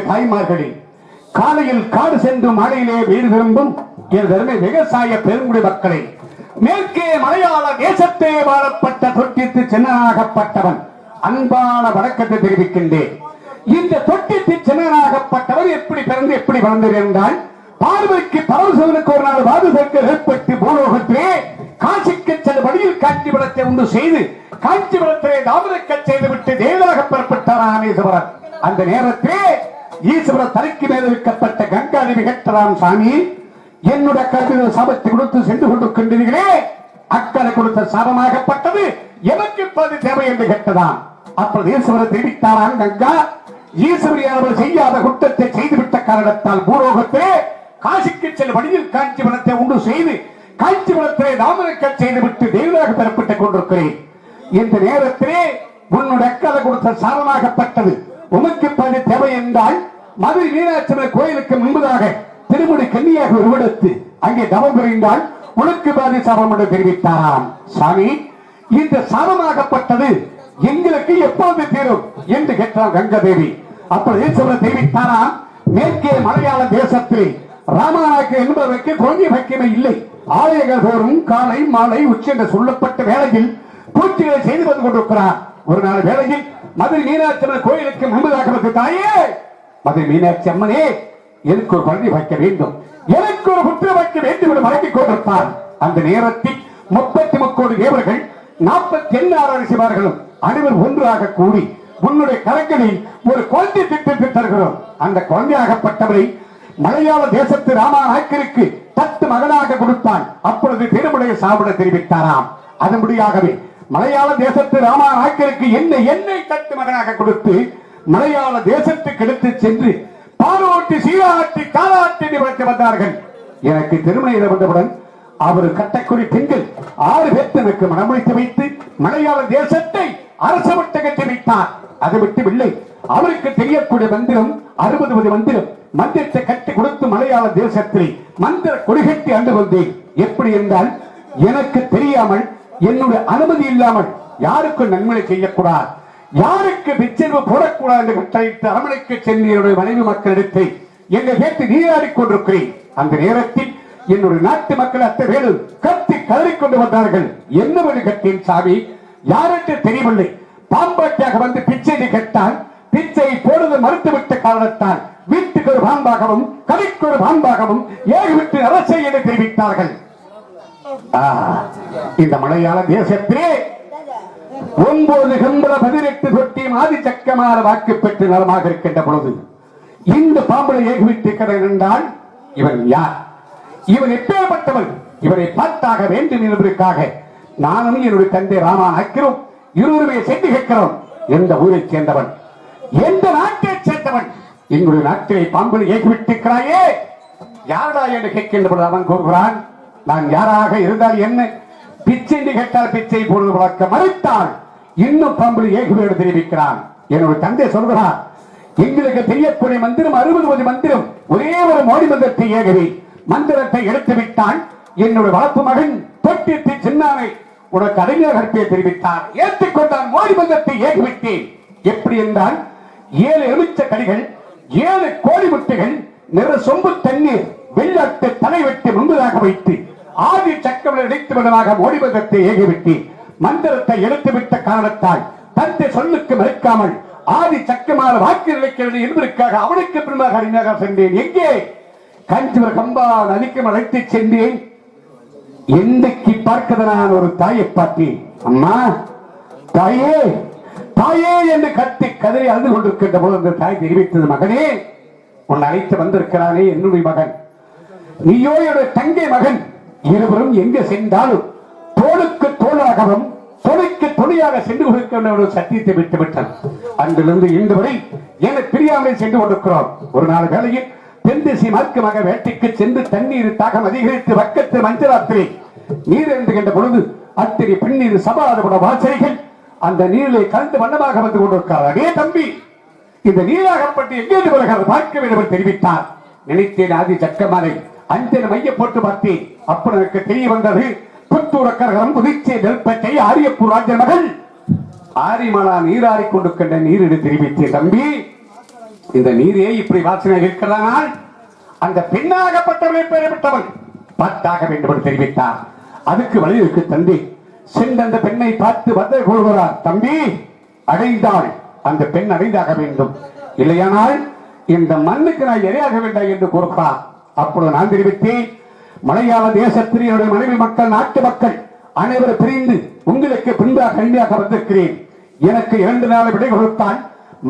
தாய்மார்களே, காலையில் காடு சென்று மாலையிலே வீடு திரும்பும் என் விவசாய பெருங்குடி மக்களை, மேற்கே மலையாள தேசத்தே வாழப்பட்ட தொட்டித்து சின்னனாகப்பட்டவன் அன்பான வணக்கத்தை தெரிவிக்கின்றேன். இந்த தொட்டித்து சின்னனாகப்பட்டவர் எப்படி பிறந்து எப்படி வளர்ந்தது என்றால், பார்வைக்கு பரமசிவனுக்கு ஒரு நாள் வாதுதற்கு ஏற்பட்டு பூலோகத்திலே காசிக்கு செல்ல வழியில் காஞ்சிபுரத்தை உண்டு செய்து காஞ்சிபுரத்திலே தாமரைக்க செய்துவிட்டு தேவராக பெறப்பட்டார் ஈஸ்வரர். அந்த நேரத்திலே ஈஸ்வரர் தலைக்கு மேல் வைக்கப்பட்ட கங்காதேவி கேட்டராம், சாமி என்னுடைய கல்வியில் சாபத்தை கொடுத்து சென்று கொண்டிருக்கின்றீர்களே, அக்கறை கொடுத்த சாபமாகப்பட்டது எமக்கு இப்போது தேவை என்று கேட்டதாம். அப்போது ஈஸ்வரர் தெரிவித்தாராம், கங்கா ஈஸ்வரியானவர் செய்யாத குற்றத்தை செய்துவிட்ட காரணத்தால் பூலோகத்திலே காசிக்கு செல்ல வழியில் காஞ்சிபுரத்தை உண்டு செய்து காஞ்சிபுரத்திலே தாமரைக்க செய்துவிட்டு தெய்வமாக பெறப்பட்டுக் கொண்டிருக்கிறேன். இந்த நேரத்திலே உன்னுடைய அக்கறை கொடுத்த சாபமாகப்பட்டது உமக்கு பதி தேவை என்றால் மதுரை மீனாட்சி கோயிலுக்கு முன்பதாக திருமுடி கன்னியாக உருவெடுத்து அங்கே தவம் புரிந்தால் உனக்கு பாதி சாபம் என்று தெரிவித்தாராம். சாமி இந்த சாபமாகப்பட்டது எங்களுக்கு எப்போது தீரும் என்று கேட்டார் கங்காதேவி. அப்பொழுது ஈஸ்வரர் தெரிவித்தாராம், மேற்கே மலையாள தேசத்தில் ராமநாயக்கு என்பதற்கு குழந்தை வைக்கமே இல்லை. ஆலயங்கள் தோறும் காலை மாலை உச்சி என்று சொல்லப்பட்ட வேளையில் பூச்சிகளை செய்து வந்து கொண்டிருக்கிறார். ஒரு நாள் வேளையில் மதுரை மீனாட்சி அம்மன் கோயிலுக்கு முன்பதாக தாயே, மதுரை மீனாட்சி அம்மனே எனக்கு ஒரு குழந்தை வைக்க வேண்டும், எனக்கு ஒரு புத்திர வைக்க வேண்டும் என்று வழங்கிக் கொண்டிருப்பார். அந்த நேரத்தில் 33 கோடி தேவர்கள் 47 ரிஷிமார்களும் அனைவரும் ஒன்றாக கூடி உன்னுடைய கரங்களில் ஒரு குழந்தை திட்டத்தை தருகிறோம். அந்த குழந்தையாகப்பட்டவரை மலையாள தேசத்து ராமநாயக்கருக்கு தத்து மகனாக கொடுத்தான். அப்பொழுது திருமுடைய சாப்பிட தெரிவித்தாராம். அதன்படியாகவே மலையாள தேசத்து ராமநாயக்கருக்கு என்னை தத்து மகனாக கொடுத்து மலையாள தேசத்துக்கு எடுத்து சென்று பாரோட்டி சீராட்டி காலாட்டி நிவர்த்தி வந்தார்கள். எனக்கு திருமணம் வந்தவுடன் அவர் கட்டக்குடி பெண்கள் 6 பேர் எனக்கு மனமுடித்து வைத்து மலையாள தேசத்தை அரசு விட்டு கட்டி வைத்தார். அது விட்டுவில்லை, அவருக்கு தெரியக்கூடிய மந்திரம் 60 மந்திரம் மந்திரத்தை கட்டி கொடுத்து மலையாள தேசத்தில் மந்திர கொடிகட்டி ஆண்டு வந்தேன். எப்படி என்றால், எனக்கு தெரியாமல் என்னுடைய அனுமதி இல்லாமல் யாருக்கும் நன்மை செய்யக்கூடாது, யாருக்கு பிச்சைவு போடக்கூடாது என்று கட்டளையிட்டு அரமனைக்கு சென்று என்னுடைய மனைவி மக்களிடத்தை என்னை கேட்டு நீராடிக் கொண்டிருக்கிறேன். அந்த நேரத்தில் என்னுடைய நாட்டு மக்கள் அத்தனை பேரு கத்தி கதறிக்கொண்டு வந்தார்கள். என்னவென்று கட்டின் சாமி யாருக்கு தெரியவில்லை. பாம்பாட்டியாக வந்து பிச்சை கேட்டால் பிச்சை போடுவது மறுத்துவிட்ட காரணத்தால் வீட்டுக்கு ஒரு பாம்பாகவும் கதைக்கு ஒரு பாம்பாகவும் ஏகிவிட்டு அரசை என தெரிவித்தார்கள். இந்த மலையாள தேசத்திலே 9 கம்பள 18 தொட்டியும் ஆதி சக்கமார வாக்கு பெற்று நலமாக இருக்கின்ற பொழுது இந்த பாம்பளை ஏகிவிட்டு என்றால் இவன் யார், இவன் எப்பேற்பட்டவன், இவனை பார்த்தாக வேண்டும் என்பதற்காக நானும் என்னுடைய தந்தை ராமநாயக்கரும் இருவருமே சென்று கேட்கிறோம். எந்த ஊரை சேர்ந்தவன், எந்த நாட்டை சேர்ந்தவன், எங்களுடைய நாட்டிலே பாம்பளை ஏகிவிட்டிருக்கிறாயே யாரா என்று கேட்கின்ற பொழுது அவன் கூறுகிறான், நான் யாராக இருந்தால் என்ன, பிச்சை கேட்டால் பிச்சை போடுவது வழக்க மறுத்தால் இன்னும் பாம்பளை ஏகுவேடு தெரிவிக்கிறான். என்னுடைய தந்தை சொல்கிறார், எங்களுக்கு தெரியக்கூடிய மந்திரம் 60 மந்திரம், ஒரே ஒரு மோடி மந்திரத்தை ஏகவே மந்திரத்தை எடுத்து விட்டான். என்னுடைய வளர்ப்பு மகன் தொட்டித்து சின்னானை உனக்கு அறிஞர் கற்பியை தெரிவித்தார். ஏற்றுக்கொண்டான், மோடி மந்திரத்தை ஏகிவிட்டேன். எப்படி என்றால் 7 எலுமிச்ச கடிகள், 7 கோடி முட்டைகள், நிற சொம்பு தண்ணீர், வெள்ளாட்டு தலை வெட்டி முன்பதாக வைத்து ஆதி சக்கரம் இணைத்து விடமாக மோடி மந்திரத்தை ஏகிவிட்டேன். மந்திரத்தை எடுத்துவிட்ட காரணத்தால் தந்தை சொல்லுக்கு மறுக்காமல் ஆதி சக்கமான வாக்கு நிலைக்கிறது என்பதற்காக அவனுக்கு பின்பாக அறிஞராக சென்றேன். எங்கே காஞ்சிபுர கம்பா நதிக்கு அழைத்து சென்றேன். என்னைக்கு பார்க்கத நான் ஒரு தாயை பார்த்தேன். அம்மா தாயே தாயே என்று கத்தி கதறி அழுது கொண்டிருக்கின்ற போது அந்த தாய் தெரிவித்தது, மகனே உன்னை அழைத்து வந்திருக்கிறானே என்னுடைய மகன், நீயோ என்னுடைய தங்கை மகன், இருவரும் எங்க சென்றாலும் தோளுக்கு தோளாகவும் துணைக்கு துணையாக சென்று கொண்டிருக்கின்ற ஒரு சத்தியத்தை விட்டுவிட்டார். அன்றிலிருந்து இன்று வரை என பிரியாமலே சென்று கொண்டிருக்கிறோம். ஒரு நாள் வேளையில் தென்திசை மார்க்கமாக வேட்டைக்கு சென்று தண்ணீர் தாகம் அதிகரித்து பக்கத்து மஞ்சளாத்திரை நீர் எழுந்துகின்ற பொழுது அத்திரி பின்னீர் சபாதபட வாசனைகள் அந்த நீரிலே கலந்து வண்ணமாக வந்து கொண்டிருக்கிறார். அதே தம்பி இந்த நீராகப்பட்டு எங்கே பார்க்க வேண்டும் என்று தெரிவித்தார். நினைத்தேன் ஆதி சக்கமாரை அஞ்சன மைய போட்டு பார்த்தேன். அப்படி எனக்கு தெரிய வந்தது, புத்தூரக்கரகம் புதிச்சே நெல்பச்சை ஆரியப்பூர் ராஜன் மகள் ஆரிமலா நீராடிக் கொண்டிருக்கின்ற நீரிடு தெரிவித்தேன். தம்பி இந்த நீரே இப்படி வாசனை இருக்கிறதனால் அந்த பெண்ணாகப்பட்டவனை பெறப்பட்டவன் பார்த்தாக வேண்டும் என்று தெரிவித்தார். அதுக்கு வழியிற்கு தந்தி சென்று அந்த பெண்ணை பார்த்து வந்து கொள்கிறார். தம்பி, அடைந்தாள், அந்த பெண் அடைந்தாக வேண்டும், இல்லையானால் இந்த மண்ணுக்கு நான் இரையாக வேண்டாம் என்று கூறுகிறார். அப்பொழுது நான் தெரிவித்தேன், மலையாள தேசத்தில் என்னுடைய மனைவி மக்கள், நாட்டு மக்கள் அனைவரும் பிரிந்து உங்களுக்கு பின்பாக கல்வியாக வந்திருக்கிறேன். எனக்கு 2 நாள் விடை கொடுத்தால்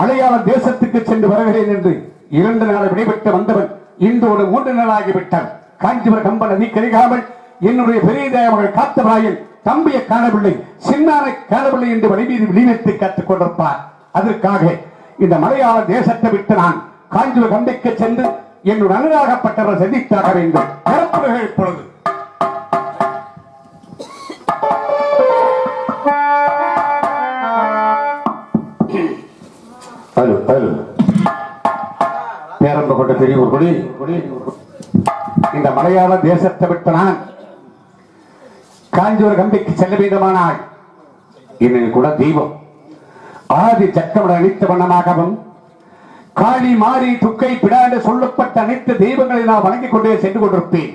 மலையாள தேசத்துக்கு சென்று வருகிறேன் என்று 2 நாள் விடைபெற்று வந்தவன் இன்று ஒரு 3 நாள் ஆகிவிட்டார். காஞ்சிபுரம் கம்பன் நதி கருகாமல் என்னுடைய பெரிய தேவர்கள் காத்தவராயன் தம்பியை காணவில்லை, சின்னானை காணவில்லை என்று வழிமீது விழிவைத்து கற்றுக் கொண்டிருப்பார். அதற்காக இந்த மலையாள தேசத்தை விட்டு நான் காஞ்சிபுரம் கம்பைக்கு சென்று என்னுடைய அனுராகப்பட்டவர் சந்தித்தாக வேண்டும். இப்பொழுது பேரம்ப கொண்ட பெரியவர் குடி இந்த மலையாள தேசத்தை விட்டு நான் காஞ்சிபுரம் கம்பிக்கு செல்ல வேண்டுமானால் இன்னும் கூட தெய்வம் ஆதி சக்கரவர்த்தி அனைத்து வண்ணமாகவும் காளி மாறி துக்கை பிடாண்டு சொல்லப்பட்ட அனைத்து தெய்வங்களை நான் வணங்கிக் கொண்டே சென்று கொண்டிருப்பேன்.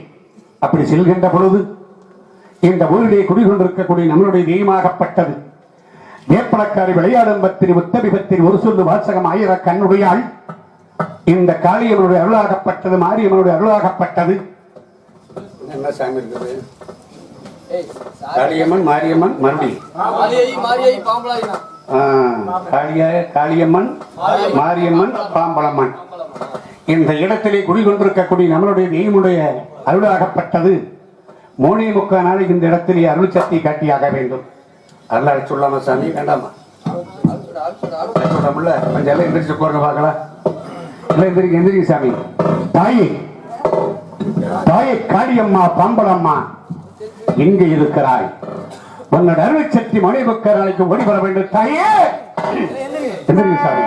அப்படி செல்கின்ற பொழுது இந்த ஊரிலே குடிகொண்டிருக்கக்கூடிய நம்மளுடைய தெய்வமாகப்பட்டது வேப்பளக்காரி விளையாடும் பத்திரி உத்தமி பத்திரி ஒரு சொல்லு வாசகம் ஆயிர கண்ணுடையாள். இந்த காளியம்மனுடைய அருளாகப்பட்டது, மாரியம்மனுடைய அருளாகப்பட்டது. என்ன சாமி இருக்குது? காளியம்மன், மாரியம்மன், காளியம்மன், மாரியம்மன், பாம்பளம்மன். இந்த இடத்திலே குடிகொண்டிருக்கக்கூடிய நம்மளுடைய தெய்வமுடைய அருளாகப்பட்டது. 3.25 நாளைக்கு இந்த இடத்திலே அருள் சக்தி காட்டியாக வேண்டும். அருளாக சொல்லாம சாமி, வேண்டாமா? கொஞ்சம் எந்திரிச்சு போறங்க பார்க்கலாம். எந்திரிக்க சாமி. தாயே, தாயே காளியம்மா, பாம்பளம்மா, எங்கே இருக்கிறாய்? உன்னோட அருள் சக்தி மணிபுக்க நாளைக்கு ஓடி வர வேண்டும். தாயே, எந்திரிக்க சாமி.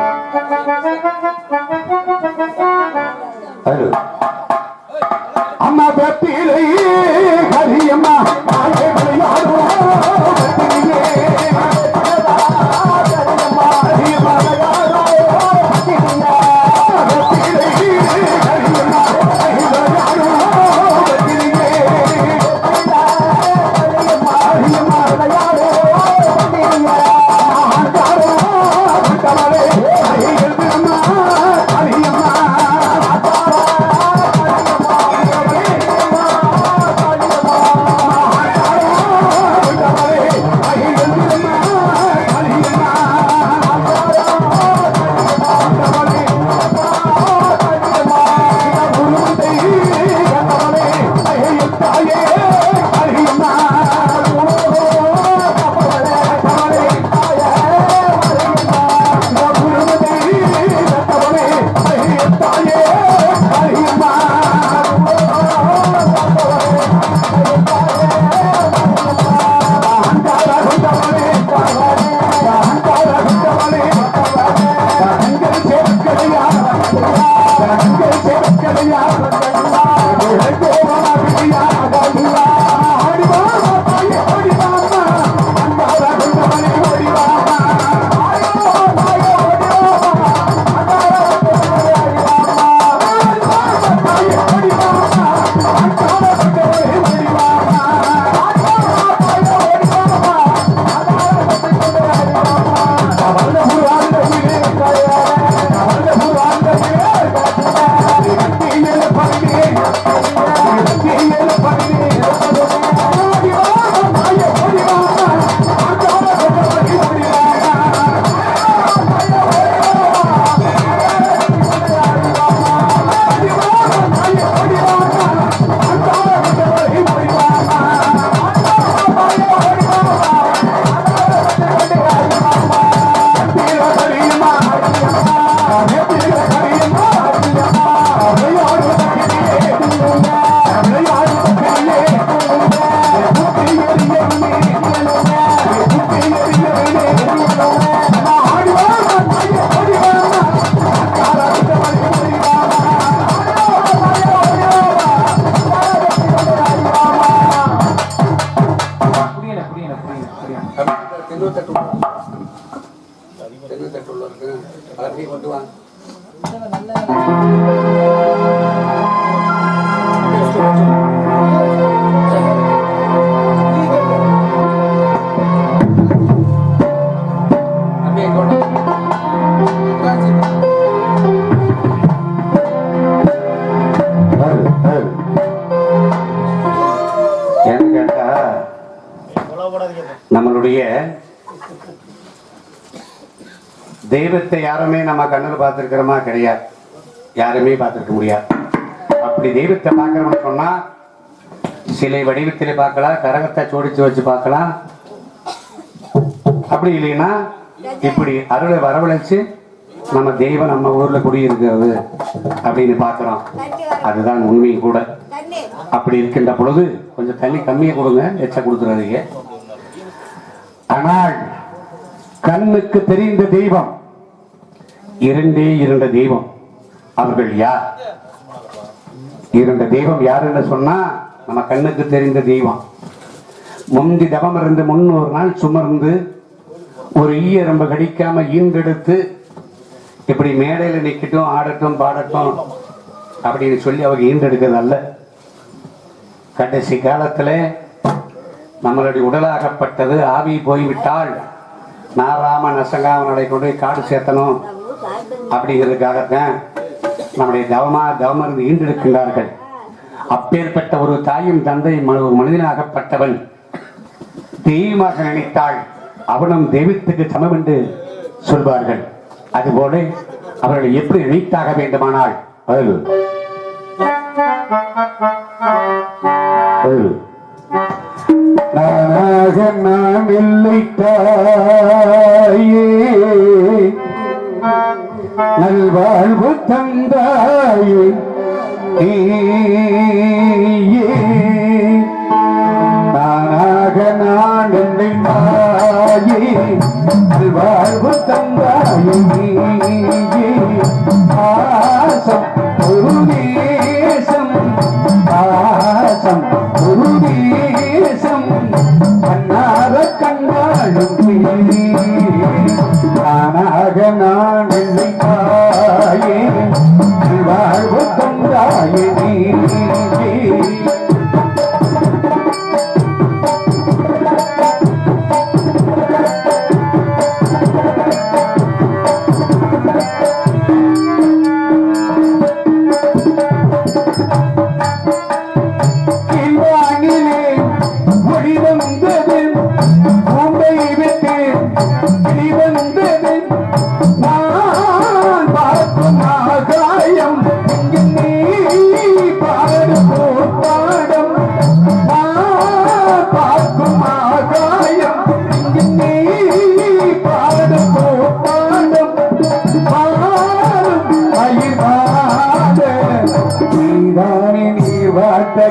அம்மா பத்திரை காளியம்மா, நம்மளுடைய தெய்வத்தை யாருமே நம்ம கண்ணில் பார்த்துருக்கிறோமா? கிடையாது, யாருமே பார்த்துருக்க முடியாது. அப்படி தெய்வத்தை பார்க்கறோம்னு சொன்னா சிலை வடிவத்திலே பார்க்கலாம், கரகத்தை சோடிச்சு வச்சு பார்க்கலாம். அப்படி இல்லைன்னா இப்படி அருளை வரவழைச்சு நம்ம தெய்வம் நம்ம ஊர்ல குடியிருக்கிறது அப்படின்னு பார்க்கிறோம். அதுதான் உண்மையும் கூட. அப்படி இருக்கின்ற பொழுது கொஞ்சம் தண்ணி கம்மியா கொடுங்க, எச்ச கொடுத்துறாதீங்க. ஆனால் கண்ணுக்கு தெரிந்த தெய்வம் இரண்டே இரண்டு தெய்வம். அவர்கள் யார்? இரண்டு தெய்வம் யாருன்னு சொன்னா நம்ம கண்ணுக்கு தெரிந்த தெய்வம். முந்தி தவம் இருந்து 300 நாள் சுமர்ந்து ஒரு ஈயரம்பு கடிக்காம ஈண்டெடுத்து இப்படி மேடையில நிக்கட்டும், ஆடட்டும், பாடட்டும் அப்படின்னு சொல்லி அவங்க ஈண்டெடுக்கிறது அல்ல. கடைசி காலத்துல நம்மளுடைய உடலாகப்பட்டது ஆவி போய்விட்டால் நாராம நசங்காம நடை கொண்டு காடு சேர்த்தணும் அப்படிங்கிறதுக்காகத்தான் நம்முடைய தவம் இருந்து ஈண்டெடுக்கின்றார்கள். அப்பேற்பட்ட ஒரு தாயும் தந்தை ஒரு மனிதனாகப்பட்டவன் தெய்வமாக நினைத்தாள் அவனும் தெய்வத்துக்கு சமம் என்று சொல்வார்கள். அதுபோல அவர்களை எப்படி நினைத்தாக வேண்டுமானால் நானாக நான் இல்லை தாயே, நல்வாழ்வு தந்தாயே, நானாக நான் இல்லை தாயே, நல்வாழ்வு தந்தாயே, ஆசம் ஒரு தேசம், ஆசம் ஒரு தேசம், கண்ணார கண்ணாடும் நானாக நான் இல்லை தாயே, வாழ்வு தந்தாயே நீ.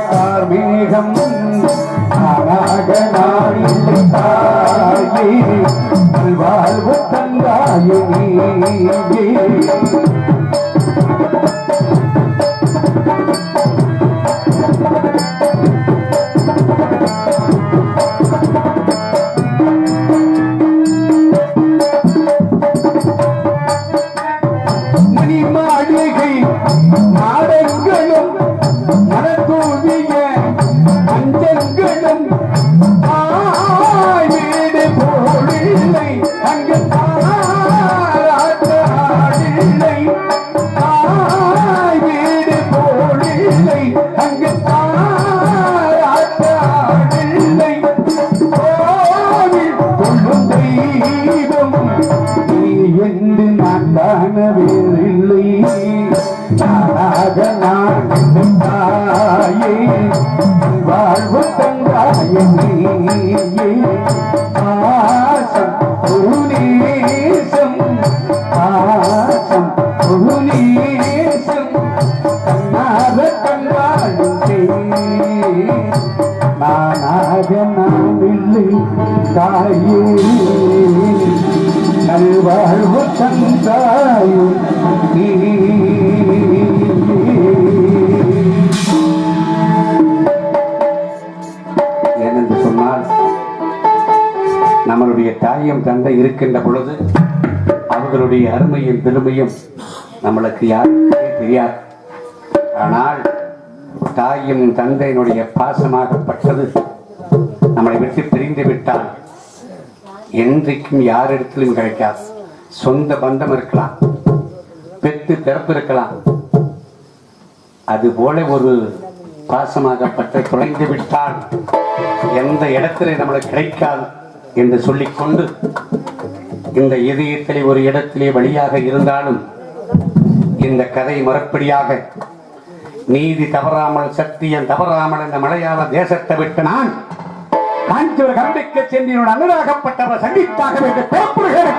கார்மேகம் நானாக நான் இல்லை தாயே, வாழ்வு தந்தாயே வாழ்வு தந்தாயே ஆசம் புனேசம், ஆசம் புனேசம், கண்ணாத கண்ணாடும் நானாக நான் இல்லை தாயே, நல்வாழ்வு தந்தாயே நீ. ஏனென்று சொன்னால் நம்மளுடைய தாயும் தந்தை இருக்கின்ற பொழுது அவர்களுடைய அருமையும் பெருமையும் நம்மளுக்கு யாருக்குமே தெரியாது. ஆனால் தாயும் தந்தையினுடைய பாசமாகப்பட்டது நம்மளை விட்டு பிரிந்து விட்டால் என்றைக்கும் யாரிடத்திலும் கிடைக்காது. சொந்த பந்தம் இருக்கலாம், பெத்து பிறப்பு இருக்கலாம், அதுபோல ஒரு பாசமாகப்பட்ட தொலைந்து விட்டால் எந்த இடத்திலே நம்மளுக்கு கிடைக்காது என்று சொல்லிக்கொண்டு இந்த இதயத்திலே ஒரு இடத்திலே வழியாக இருந்தாலும் இந்த கதை முறைப்படியாக நீதி தவறாமல் சத்தியம் தவறாமல் இந்த மலையாள தேசத்தை விட்டு நான் காஞ்சிபுரம் கம்பிக்கு சென்று அனுராகப்பட்டவர் சந்தித்தாக வேண்டும் பேப்பர்கள்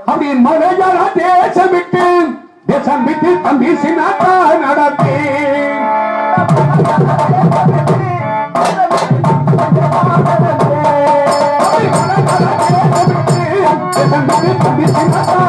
அப்படி மலையாள தேசம் விட்டு தம்பி சின்னாட்டா நடத்தேன். தம்பி சின்னாட்டா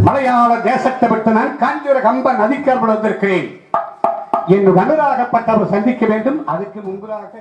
மலையாள தேசத்தை விட்டு நான் காஞ்சிபுரம் கம்ப நதிக்கர் படுவதற்கிறேன். என் கண்டராகப்பட்டவர் சந்திக்க வேண்டும். அதுக்கு முன்பதாக